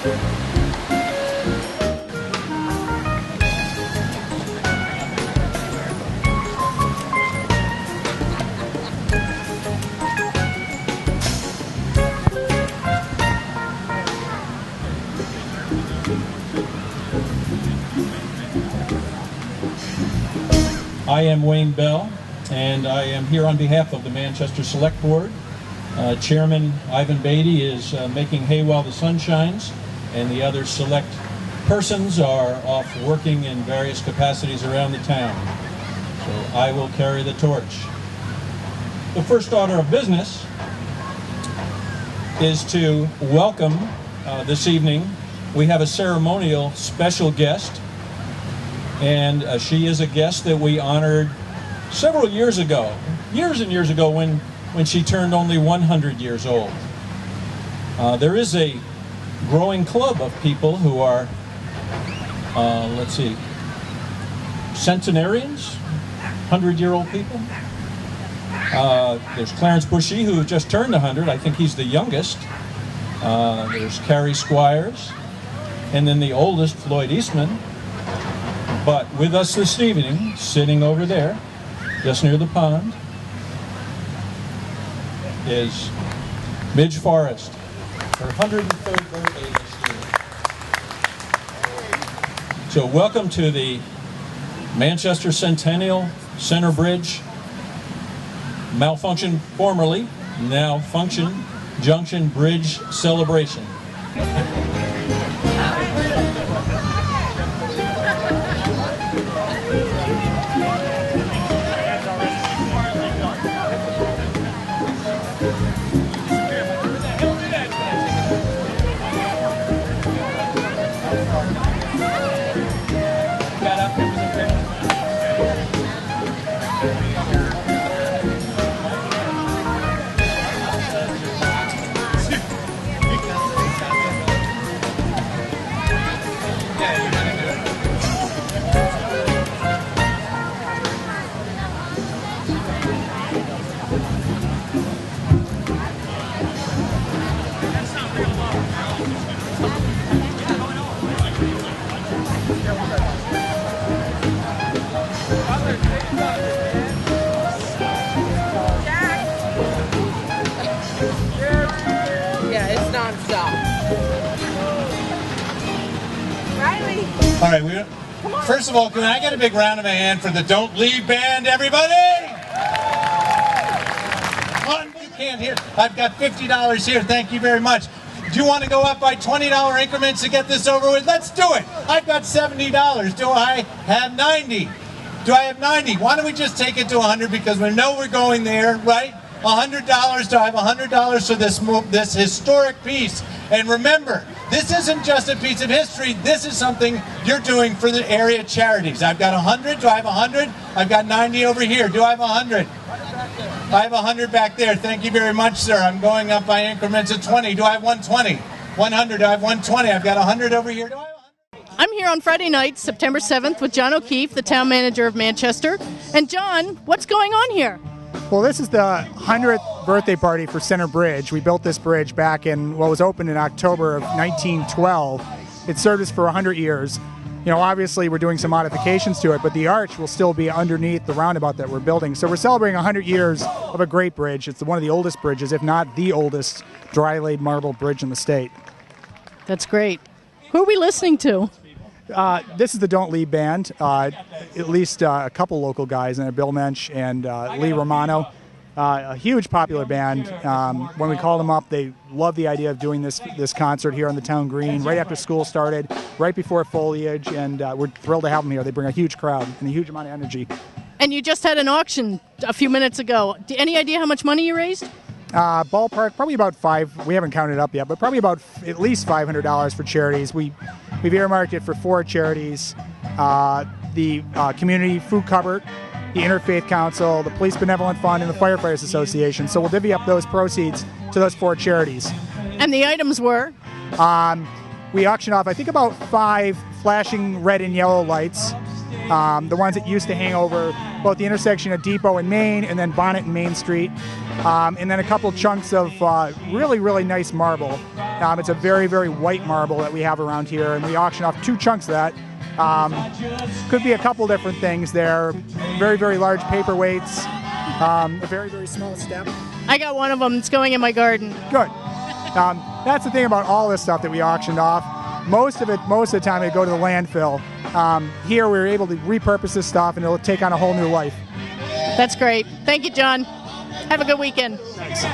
I am Wayne Bell, and I am here on behalf of the Manchester Select Board. Chairman Ivan Beatty is making hay while the sun shines, and the other select persons are off working in various capacities around the town. So I will carry the torch. The first order of business is to welcome this evening. We have a ceremonial special guest, and she is a guest that we honored several years ago, years and years ago, when she turned only 100 years old. There is a growing club of people who are, let's see, centenarians, 100-year-old people. There's Clarence Bushy, who just turned 100. I think he's the youngest. There's Carrie Squires, and then the oldest, Floyd Eastman. But with us this evening, sitting over there, just near the pond, is Midge Forrest, her 103rd birthday this year. So welcome to the Manchester Centennial Center Bridge malfunction formerly, now Function Junction Bridge celebration. All right, first of all, can I get a big round of a hand for the Don't Leave Band, everybody? You can't hear. I've got $50 here. Thank you very much. Do you want to go up by $20 increments to get this over with? Let's do it. I've got $70. Do I have 90? Do I have 90? Why don't we just take it to 100 because we know we're going there, right? $100. Do I have $100 for this historic piece? And remember, this isn't just a piece of history. This is something you're doing for the area charities. I've got 100. Do I have 100? I've got 90 over here. Do I have 100? I have 100 back there. Thank you very much, sir. I'm going up by increments of 20. Do I have 120? 100. Do I have 120? I've got 100 over here. Do I have 100? I'm here on Friday night, September 7th, with John O'Keefe, the town manager of Manchester. And John, what's going on here? Well, this is the 100th birthday party for Center Bridge. We built this bridge back in what was opened in October of 1912. It served us for 100 years. You know, obviously we're doing some modifications to it, but the arch will still be underneath the roundabout that we're building. So we're celebrating 100 years of a great bridge. It's one of the oldest bridges, if not the oldest, dry-laid marble bridge in the state. That's great. Who are we listening to? This is the Don't Leave Band, at least a couple local guys, and Bill Mensch and Lee Romano. A huge popular band. When we called them up, they loved the idea of doing this concert here on the town green right after school started, right before foliage, and we're thrilled to have them here. They bring a huge crowd and a huge amount of energy. And you just had an auction a few minutes ago. Any idea how much money you raised? Ballpark, probably about we haven't counted it up yet, but probably about at least $500 for charities. We've earmarked it for 4 charities, the Community Food Cupboard, the Interfaith Council, the Police Benevolent Fund, and the Firefighters Association. So we'll divvy up those proceeds to those 4 charities. And the items were? We auctioned off, I think, about 5 flashing red and yellow lights, the ones that used to hang over both the intersection of Depot and Main, and then Bonnet and Main Street, and then a couple chunks of really, really nice marble. It's a very, very white marble that we have around here, and we auction off 2 chunks of that. Could be a couple different things there. Very, very large paperweights, a very, very small step. I got one of them. It's going in my garden. Good. That's the thing about all this stuff that we auctioned off. Most of the time, it go to the landfill. Here, we were able to repurpose this stuff, and it'll take on a whole new life. That's great. Thank you, John. Have a good weekend. Thanks.